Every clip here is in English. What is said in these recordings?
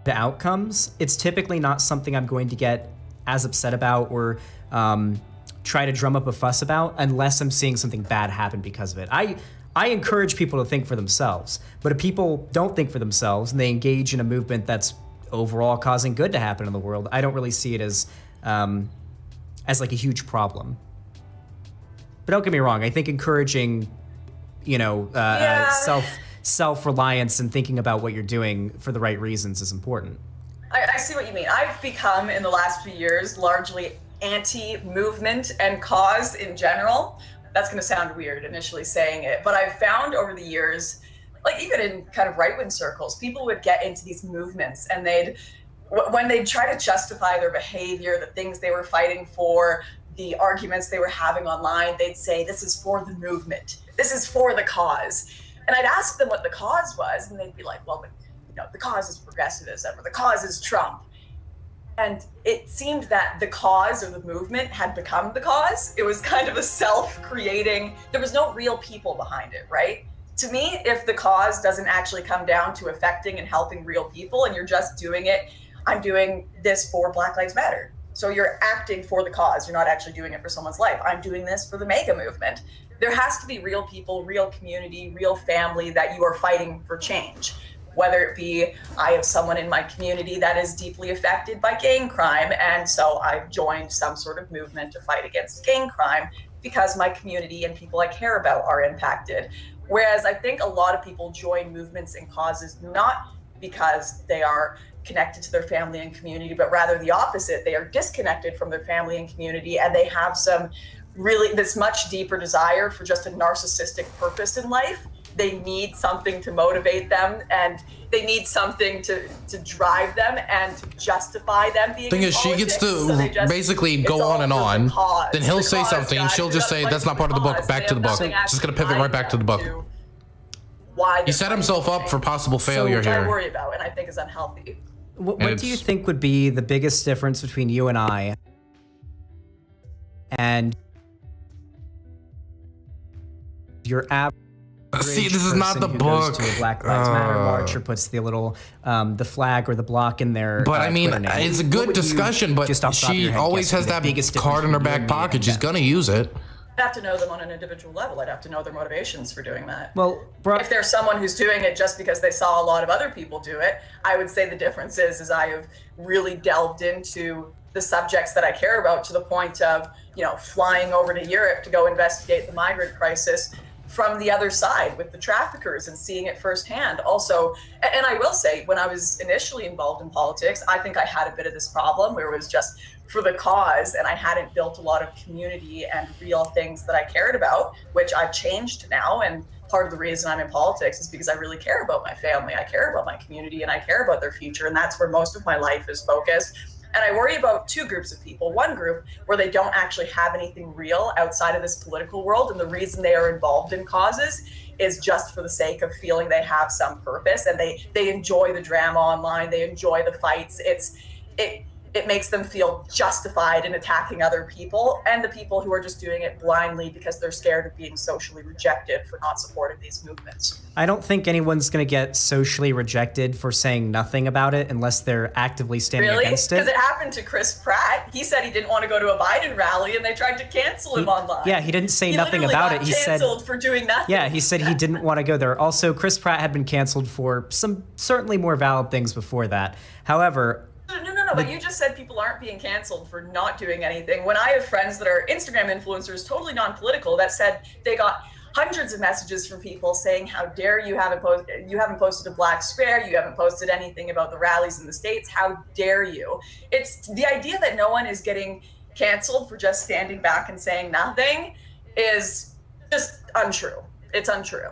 the outcomes, it's typically not something I'm going to get as upset about or try to drum up a fuss about unless I'm seeing something bad happen because of it. I encourage people to think for themselves, but if people don't think for themselves and they engage in a movement that's overall causing good to happen in the world, I don't really see it as like a huge problem. But don't get me wrong, I think encouraging, self-reliance and thinking about what you're doing for the right reasons is important. I see what you mean. I've become, in the last few years, largely anti-movement and cause in general. That's going to sound weird initially saying it, but I've found over the years, like even in kind of right-wing circles, people would get into these movements and when they'd try to justify their behavior, the things they were fighting for, the arguments they were having online, they'd say, this is for the movement. This is for the cause. And I'd ask them what the cause was, and they'd be like, well, the cause is progressivism, or the cause is Trump. And it seemed that the cause of the movement had become the cause. It was kind of a self-creating, there was no real people behind it, right? To me, if the cause doesn't actually come down to affecting and helping real people, and you're just doing it, I'm doing this for Black Lives Matter. So you're acting for the cause. You're not actually doing it for someone's life. I'm doing this for the MAGA movement. There has to be real people, real community, real family that you are fighting for change. Whether it be, I have someone in my community that is deeply affected by gang crime, and so I've joined some sort of movement to fight against gang crime because my community and people I care about are impacted. Whereas I think a lot of people join movements and causes not because they are connected to their family and community, but rather the opposite. They are disconnected from their family and community, and they have this much deeper desire for just a narcissistic purpose in life. They need something to motivate them, and they need something to drive them and to justify them being thing in is, politics. she gets to basically go on and on. Then he'll say something, and she'll just say, that's not part of the book, back to the book. Just gonna pivot right back to the book. He set himself up for possible failure which here. I worry about, and I think is unhealthy. What do you think would be the biggest difference between you and I and your average See, this is not the who book. goes to a Black Lives Matter march or puts the little the flag or the block in there? But I mean, it's a good discussion, but she always has that card in her back pocket. She's gonna use it. I'd have to know them on an individual level. I'd have to know their motivations for doing that. Well, if there's someone who's doing it just because they saw a lot of other people do it, I would say the difference is I have really delved into the subjects that I care about to the point of, flying over to Europe to go investigate the migrant crisis from the other side with the traffickers and seeing it firsthand. Also, and I will say, when I was initially involved in politics, I think I had a bit of this problem where it was just for the cause, and I hadn't built a lot of community and real things that I cared about, which I've changed now. And part of the reason I'm in politics is because I really care about my family, I care about my community, and I care about their future. And that's where most of my life is focused. And I worry about two groups of people. One group where they don't actually have anything real outside of this political world, and the reason they are involved in causes is just for the sake of feeling they have some purpose, and they enjoy the drama online, they enjoy the fights. It makes them feel justified in attacking other people, and the people who are just doing it blindly because they're scared of being socially rejected for not supporting these movements. I don't think anyone's going to get socially rejected for saying nothing about it unless they're actively standing against it. Because it happened to Chris Pratt. He said he didn't want to go to a Biden rally, and they tried to cancel him online. Yeah, he didn't say nothing about it. He said canceled for doing nothing. Yeah, he said he didn't want to go there. Also, Chris Pratt had been canceled for some certainly more valid things before that. However, No, but you just said people aren't being canceled for not doing anything. When I have friends that are Instagram influencers, totally non-political, that said they got hundreds of messages from people saying, how dare you haven't posted a black square, you haven't posted anything about the rallies in the States, how dare you? It's the idea that no one is getting canceled for just standing back and saying nothing is just untrue. It's untrue.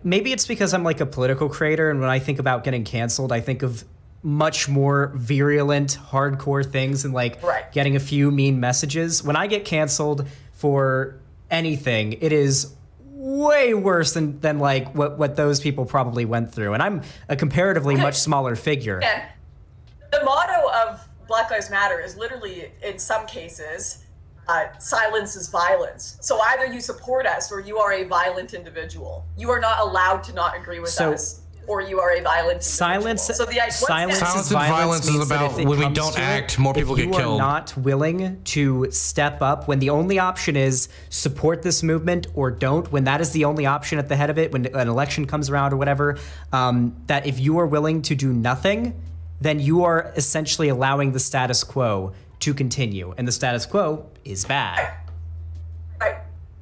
Maybe it's because I'm like a political creator, and when I think about getting canceled, I think of much more virulent, hardcore things and getting a few mean messages. When I get canceled for anything, it is way worse than like what those people probably went through. And I'm a comparatively much smaller figure. And the motto of Black Lives Matter is literally, in some cases, silence is violence. So either you support us or you are a violent individual. You are not allowed to not agree with us. or you are a violent silence. So silence and violence is about when we don't act, more people get killed. If you are not willing to step up when the only option is support this movement or don't, when that is the only option at the head of it, when an election comes around or whatever, that if you are willing to do nothing, then you are essentially allowing the status quo to continue, and the status quo is bad. Right.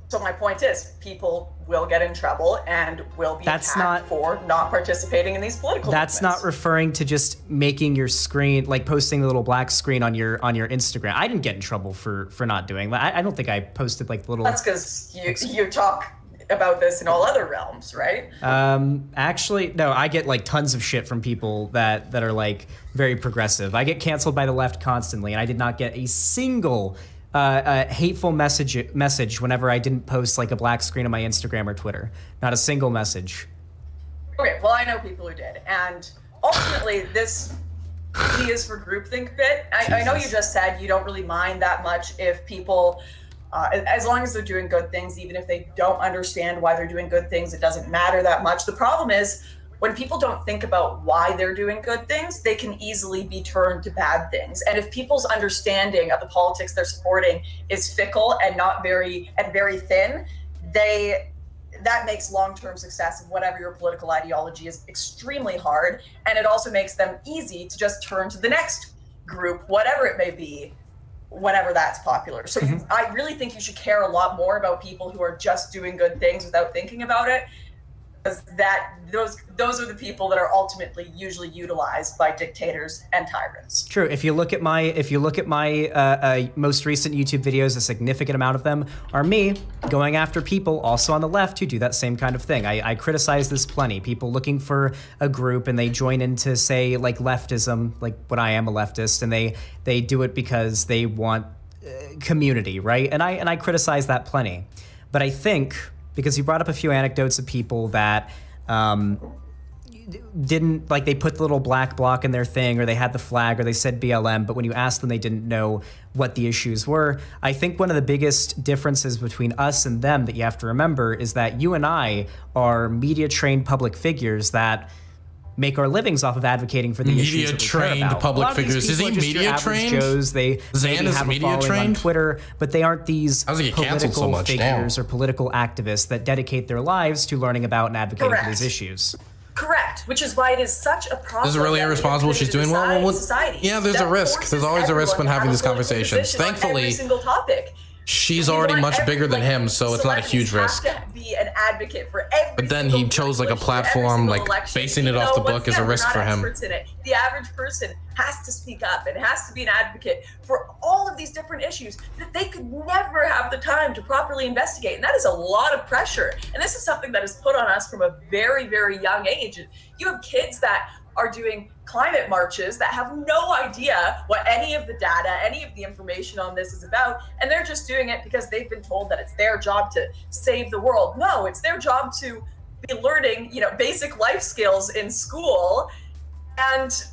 So my point is, people will get in trouble and will be attacked for not participating in these political That's movements. not referring to just making your screen, like posting the little black screen on your Instagram. I didn't get in trouble for not doing that. I don't think I posted like the little... That's because you talk about this in all other realms, right? Actually, no, I get like tons of shit from people that are like very progressive. I get canceled by the left constantly, and I did not get a single hateful message whenever I didn't post like a black screen on my Instagram or Twitter. Not a single message. Okay, well, I know people who did, and ultimately this is for groupthink bit. I know you just said you don't really mind that much if people, as long as they're doing good things, even if they don't understand why they're doing good things, it doesn't matter that much. The problem is, when people don't think about why they're doing good things, they can easily be turned to bad things. And if people's understanding of the politics they're supporting is fickle and not very thin, that makes long-term success of whatever your political ideology is extremely hard. And it also makes them easy to just turn to the next group, whatever it may be, whenever that's popular. So I really think you should care a lot more about people who are just doing good things without thinking about it. Because those are the people that are ultimately usually utilized by dictators and tyrants. True. If you look at my most recent YouTube videos, a significant amount of them are me going after people also on the left who do that same kind of thing. I criticize this plenty. People looking for a group and they join into, say, like leftism, like what I am, a leftist, and they do it because they want community, right? And I criticize that plenty. But I think, because you brought up a few anecdotes of people that didn't, like, they put the little black block in their thing, or they had the flag, or they said BLM, but when you asked them, they didn't know what the issues were. I think one of the biggest differences between us and them that you have to remember is that you and I are media-trained public figures that make our livings off of advocating for the issues that we care about. Media-trained public figures. Is he media-trained? Joes. They Zan is have a following on Twitter, but they aren't these political figures or political activists that dedicate their lives to learning about and advocating for these issues. Correct, which is why it is such a problem. Is it really irresponsible she's doing? Well, yeah, there's a risk. There's always a risk when having these conversations. Thankfully, every single topic. She's already much bigger than him, so it's not a huge risk. Have to be an advocate for every But then he chose like a platform, like basing it off the book is a risk for him. The average person has to speak up and has to be an advocate for all of these different issues that they could never have the time to properly investigate. And that is a lot of pressure. And this is something that is put on us from a very, very young age. You have kids that are doing climate marches that have no idea what any of the data, any of the information on this is about, and they're just doing it because they've been told that it's their job to save the world. No, it's their job to be learning, basic life skills in school, and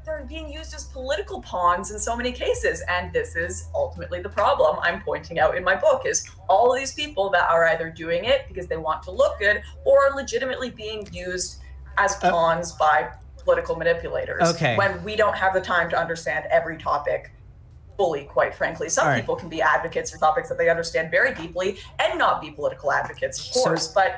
they're being used as political pawns in so many cases. And this is ultimately the problem I'm pointing out in my book, is all of these people that are either doing it because they want to look good or are legitimately being used as pawns by political manipulators. Okay. When we don't have the time to understand every topic fully, quite frankly. Some people can be advocates for topics that they understand very deeply and not be political advocates, of course, but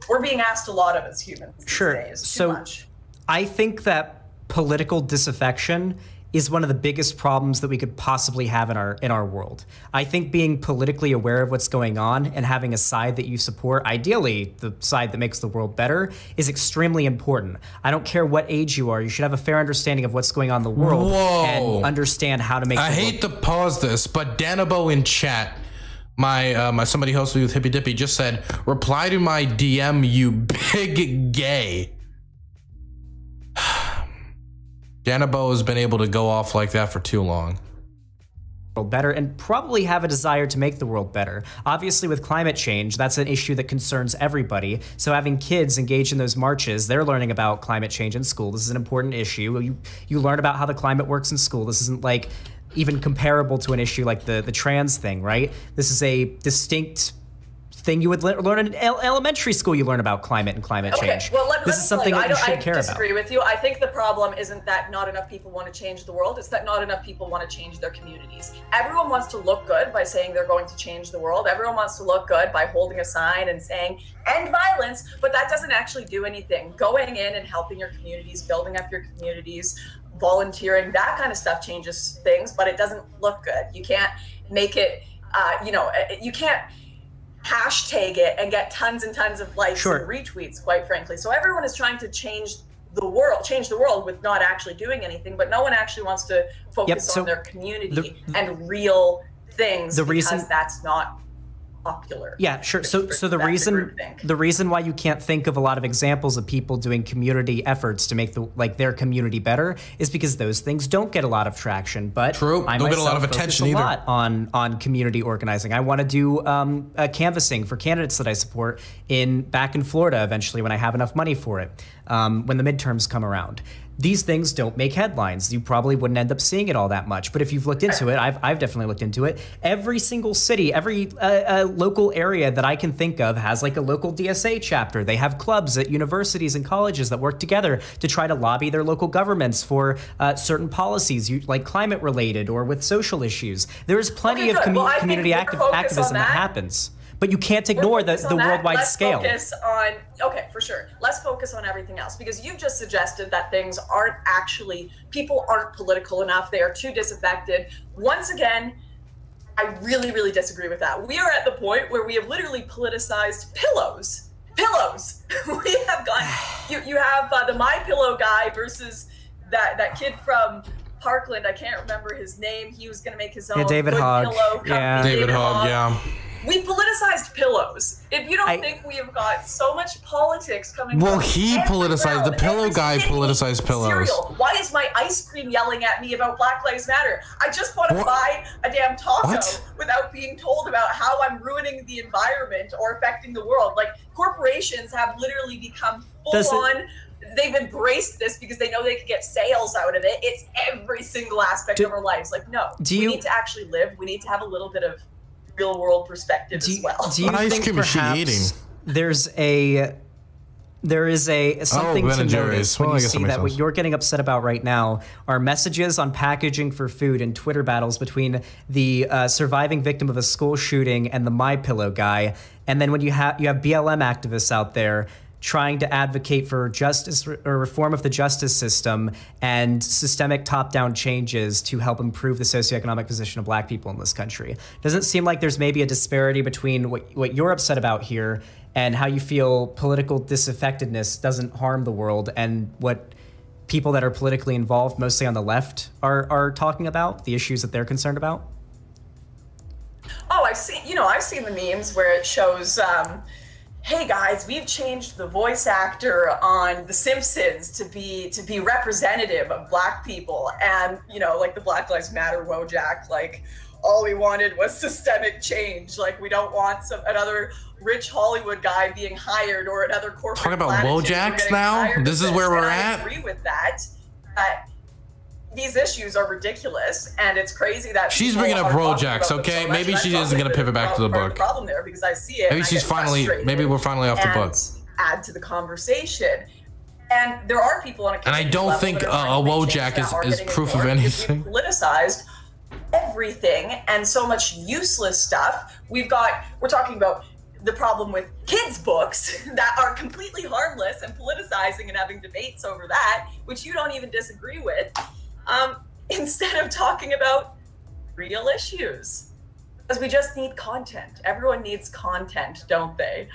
we're being asked a lot of as humans these days. Too much. I think that political disaffection is one of the biggest problems that we could possibly have in our world. I think being politically aware of what's going on and having a side that you support, ideally the side that makes the world better, is extremely important. I don't care what age you are, you should have a fair understanding of what's going on in the world and understand how to make I hate to pause this, but Danabo in chat, my somebody hosted with Hippy Dippy just said, reply to my DM, you big gay. Danabo has been able to go off like that for too long. Better and probably have a desire to make the world better. Obviously, with climate change, that's an issue that concerns everybody. So having kids engaged in those marches, they're learning about climate change in school. This is an important issue. You learn about how the climate works in school. This isn't like even comparable to an issue like the trans thing, right? This is a distinct thing you would learn in elementary school. You learn about climate and climate change. Well, this is something that you should care about. I disagree with you. I think the problem isn't that not enough people want to change the world. It's that not enough people want to change their communities. Everyone wants to look good by saying they're going to change the world. Everyone wants to look good by holding a sign and saying, end violence, but that doesn't actually do anything. Going in and helping your communities, building up your communities, volunteering, that kind of stuff changes things, but it doesn't look good. You can't make it, you can't hashtag it and get tons and tons of likes and retweets, quite frankly. So everyone is trying to change the world with not actually doing anything, but no one actually wants to focus on their community and real things because that's not popular. Yeah, sure. So the reason why you can't think of a lot of examples of people doing community efforts to make their community better is because those things don't get a lot of traction. But I don't get a lot of attention either. A lot on community organizing. I want to do canvassing for candidates that I support back in Florida eventually when I have enough money for it. When the midterms come around. These things don't make headlines. You probably wouldn't end up seeing it all that much. But if you've looked into it, I've definitely looked into it. Every single city, every local area that I can think of has like a local DSA chapter. They have clubs at universities and colleges that work together to try to lobby their local governments for certain policies, like climate related or with social issues. There's plenty of community activism that happens. But you can't ignore the worldwide scale. For sure. Let's focus on everything else, because you've just suggested that people aren't political enough. They are too disaffected. Once again, I really, really disagree with that. We are at the point where we have literally politicized pillows. We have gone, you have the My Pillow guy versus that kid from Parkland. I can't remember his name. He was going to make his own David Hogg. Pillow company. Yeah. David Hogg, yeah. We politicized pillows. If you don't think we have got so much politics coming from he politicized, the pillow guy politicized pillows. Cereal. Why is my ice cream yelling at me about Black Lives Matter? I just want to buy a damn taco without being told about how I'm ruining the environment or affecting the world. Like, corporations have literally become full-on... They've embraced this because they know they can get sales out of it. It's every single aspect of our lives. Like, no, we need to actually live. We need to have a little bit of real world perspective as well. Do you think perhaps there is something to notice when you see that what you're getting upset about right now are messages on packaging for food and Twitter battles between the surviving victim of a school shooting and the My Pillow guy, and then when you have BLM activists out there trying to advocate for justice or reform of the justice system and systemic top-down changes to help improve the socioeconomic position of Black people in this country. Doesn't seem like there's maybe a disparity between what you're upset about here and how you feel political disaffectedness doesn't harm the world and what people that are politically involved, mostly on the left, are talking about, the issues that they're concerned about? Oh, I've seen the memes where it shows... hey guys, we've changed the voice actor on The Simpsons to be representative of Black people, and like the Black Lives Matter Wojak, like all we wanted was systemic change. Like, we don't want another rich Hollywood guy being hired or another corporate. Talking about Wojaks now. This is where we're at. I agree with that. These issues are ridiculous, and it's crazy that she's bringing up Wojaks. Okay, maybe she isn't going to pivot back to the book. Problem there, because I see it. Maybe we're finally off the book. Add to the conversation, and there are people on a. And I don't think a Wojak is proof of anything. We've politicized everything and so much useless stuff. We're talking about the problem with kids' books that are completely harmless and politicizing and having debates over that, which you don't even disagree with. Instead of talking about real issues. Because we just need content. Everyone needs content, don't they?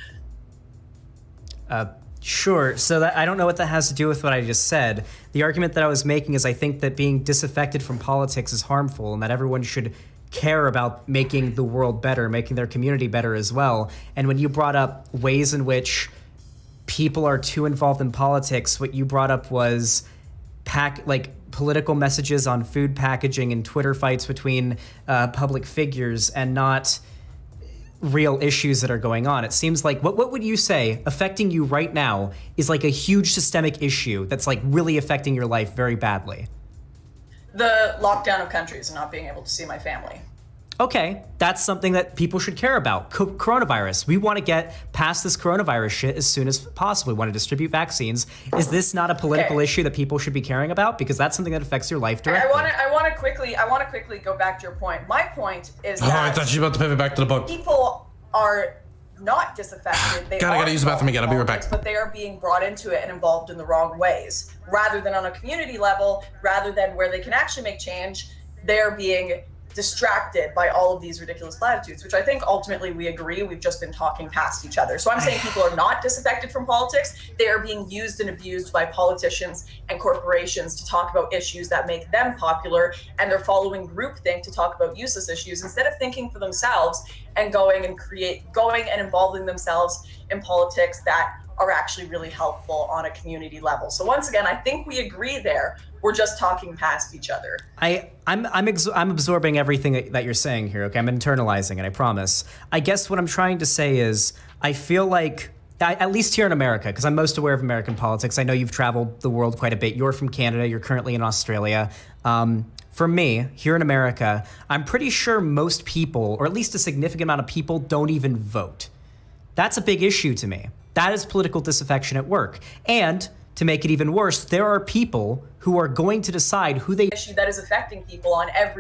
Sure. So I don't know what that has to do with what I just said. The argument that I was making is I think that being disaffected from politics is harmful and that everyone should care about making the world better, making their community better as well. And when you brought up ways in which people are too involved in politics, what you brought up was political messages on food packaging and Twitter fights between public figures and not real issues that are going on. It seems like, what would you say affecting you right now is like a huge systemic issue that's like really affecting your life very badly? The lockdown of countries and not being able to see my family. Okay, that's something that people should care about. Coronavirus. We want to get past this coronavirus shit as soon as possible. We want to distribute vaccines. Is this not a political issue that people should be caring about? Because that's something that affects your life directly. I want to quickly go back to your point. My point is that I thought you were about to pivot back to the book. People are not disaffected. They I gotta use the bathroom again. I'll be right back. But they are being brought into it and involved in the wrong ways. Rather than on a community level, rather than where they can actually make change, they're being distracted by all of these ridiculous platitudes, which I think ultimately we agree. We've just been talking past each other. So I'm saying people are not disaffected from politics. They are being used and abused by politicians and corporations to talk about issues that make them popular, and they're following groupthink to talk about useless issues instead of thinking for themselves and going and involving themselves in politics that are actually really helpful on a community level. So once again, I think we agree there. We're just talking past each other. I'm absorbing everything that you're saying here. Okay, I'm internalizing it. I promise. I guess what I'm trying to say is I feel like, at least here in America, because I'm most aware of American politics. I know you've traveled the world quite a bit. You're from Canada. You're currently in Australia. For me, here in America, I'm pretty sure most people, or at least a significant amount of people, don't even vote. That's a big issue to me. That is political disaffection at work. And to make it even worse, there are people who are going to decide who they... issue that is affecting people on every